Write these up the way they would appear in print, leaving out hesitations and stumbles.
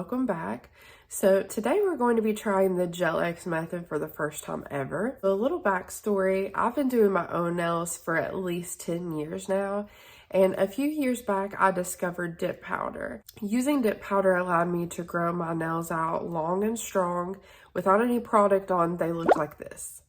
welcome back. So today we're going to be trying the Gel X method for the first time ever. A little backstory, I've been doing my own nails for at least 10 years now, and a few years back I discovered dip powder. Using dip powder allowed me to grow my nails out long and strong. Without any product on, they look like this.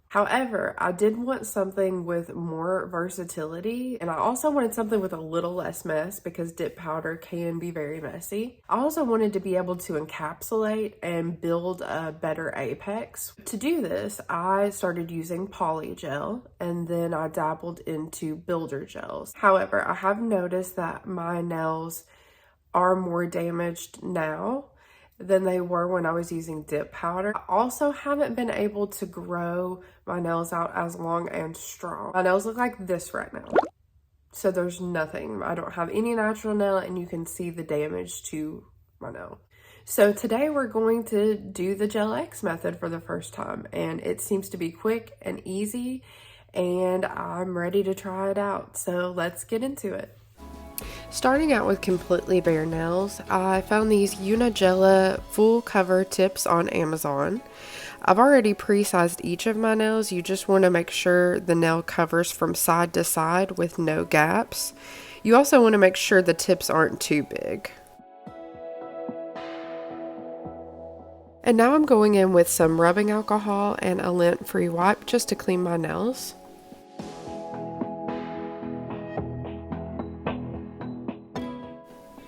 However, I did want something with more versatility, and I also wanted something with a little less mess because dip powder can be very messy. I also wanted to be able to encapsulate and build a better apex. To do this, I started using polygel, and then I dabbled into builder gels. However, I have noticed that my nails are more damaged now than they were when I was using dip powder. I also haven't been able to grow my nails out as long and strong. My nails look like this right now. So there's nothing. I don't have any natural nail, and you can see the damage to my nail. So today we're going to do the Gel X method for the first time, and it seems to be quick and easy, and I'm ready to try it out. So let's get into it. Starting out with completely bare nails, I found these Unigella full cover tips on Amazon. I've already pre-sized each of my nails. You just want to make sure the nail covers from side to side with no gaps. You also want to make sure the tips aren't too big. And now I'm going in with some rubbing alcohol and a lint-free wipe just to clean my nails.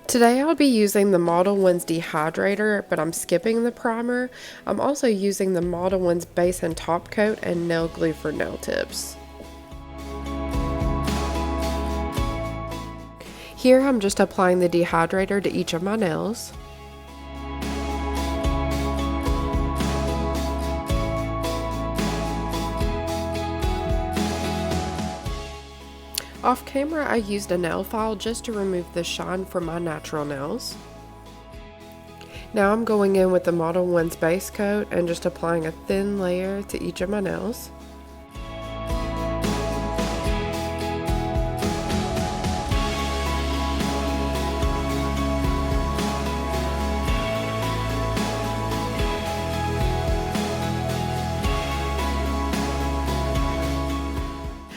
Today I'll be using the Model 1's dehydrator, but I'm skipping the primer. I'm also using the Model 1's base and top coat and nail glue for nail tips. Here I'm just applying the dehydrator to each of my nails. Off camera, I used a nail file just to remove the shine from my natural nails. Now I'm going in with the Model 1's base coat and just applying a thin layer to each of my nails.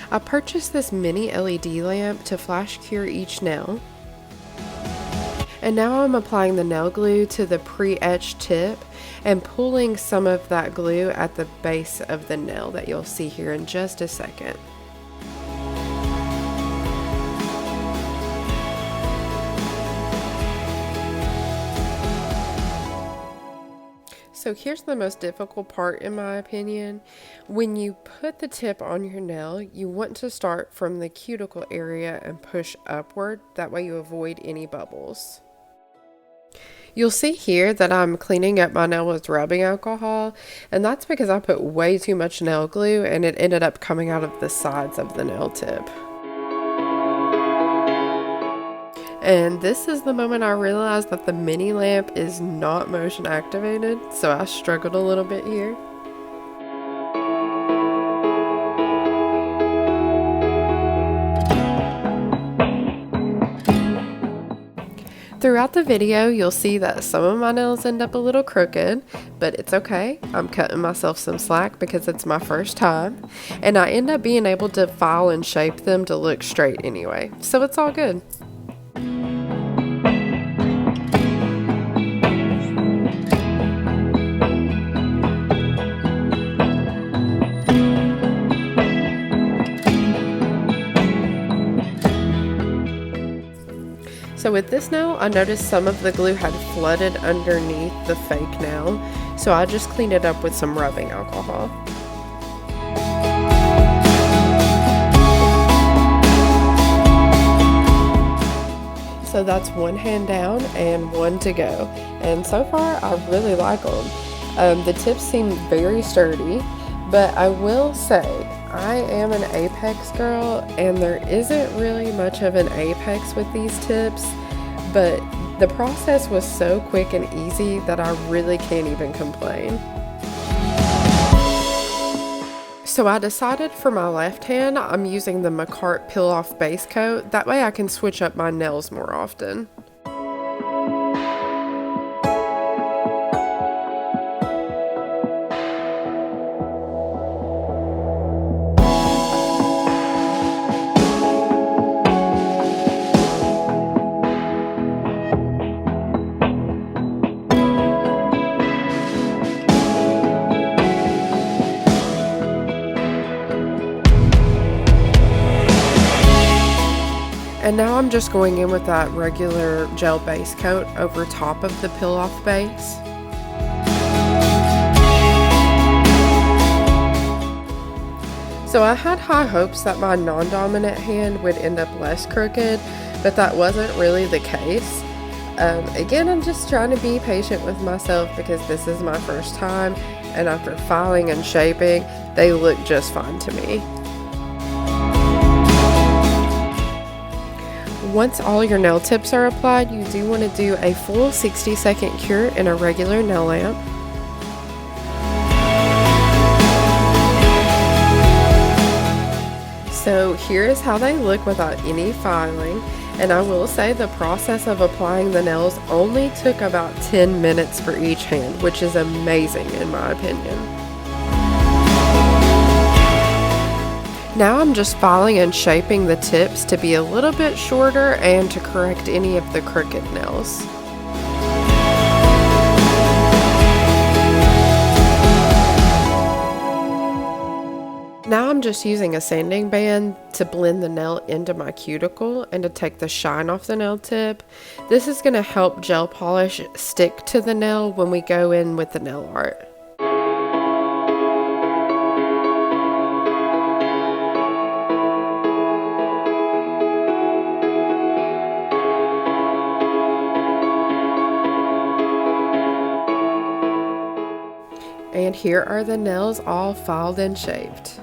I purchased this mini LED lamp to flash cure each nail. And now I'm applying the nail glue to the pre-etched tip and pulling some of that glue at the base of the nail that you'll see here in just a second. So here's the most difficult part in my opinion. When you put the tip on your nail, you want to start from the cuticle area and push upward. That way you avoid any bubbles. You'll see here that I'm cleaning up my nail with rubbing alcohol, and that's because I put way too much nail glue and it ended up coming out of the sides of the nail tip. And this is the moment I realized that the mini lamp is not motion activated, so I struggled a little bit here. Throughout the video, you'll see that some of my nails end up a little crooked, but it's okay. I'm cutting myself some slack because it's my first time, and I end up being able to file and shape them to look straight anyway, so it's all good. So with this nail, I noticed some of the glue had flooded underneath the fake nail, so I just cleaned it up with some rubbing alcohol. So that's one hand down and one to go. And so far, I really like them. The tips seem very sturdy, but I will say, I am an apex girl, and there isn't really much of an apex with these tips, but the process was so quick and easy that I really can't even complain. So I decided for my left hand, I'm using the Macart Peel Off Base Coat. That way I can switch up my nails more often. And now I'm just going in with that regular gel base coat over top of the peel-off base. So I had high hopes that my non-dominant hand would end up less crooked, but that wasn't really the case. Again, I'm just trying to be patient with myself because this is my first time, and after filing and shaping, they look just fine to me. Once all your nail tips are applied, you do want to do a full 60-second cure in a regular nail lamp. So here is how they look without any filing, and I will say the process of applying the nails only took about 10 minutes for each hand, which is amazing in my opinion. Now I'm just filing and shaping the tips to be a little bit shorter and to correct any of the crooked nails. Now I'm just using a sanding band to blend the nail into my cuticle and to take the shine off the nail tip. This is going to help gel polish stick to the nail when we go in with the nail art. And here are the nails all filed and shaped.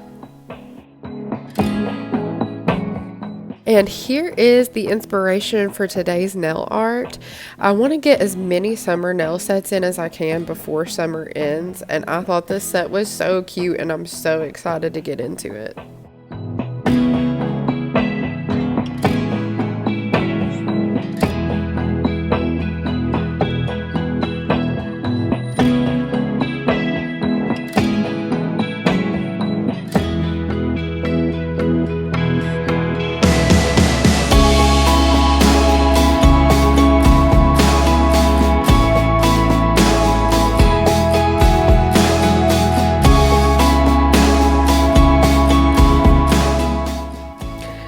And here is the inspiration for today's nail art. I want to get as many summer nail sets in as I can before summer ends, and I thought this set was so cute and I'm so excited to get into it.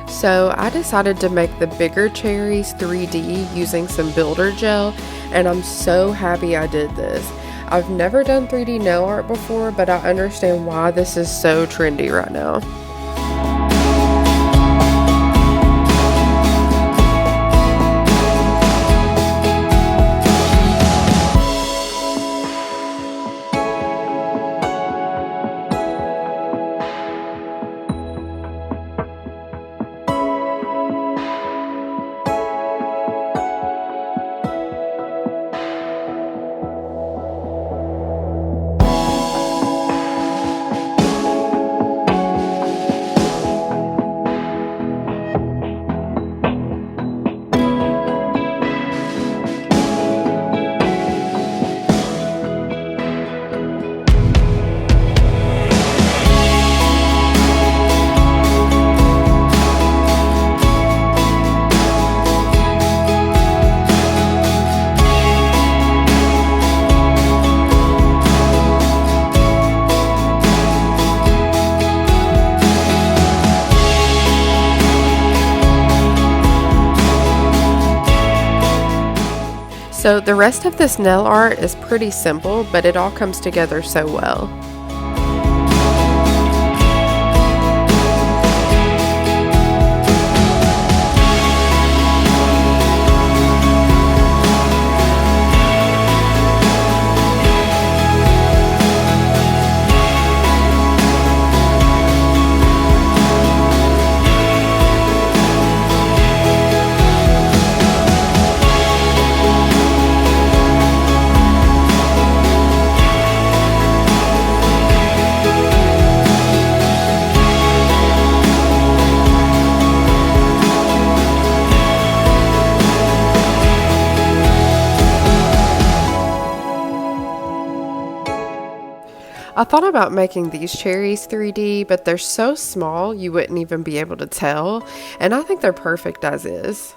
So I decided to make the bigger cherries 3D using some builder gel, and I'm so happy I did this. I've never done 3D nail art before, but I understand why this is so trendy right now. So the rest of this nail art is pretty simple, but it all comes together so well. I thought about making these cherries 3D, but they're so small you wouldn't even be able to tell, and I think they're perfect as is.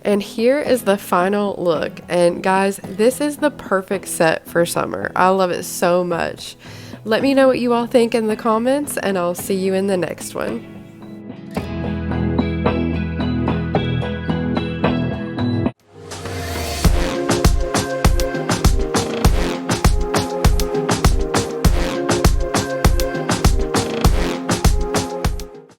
And here is the final look. And guys, this is the perfect set for summer. I love it so much. Let me know what you all think in the comments, and I'll see you in the next one.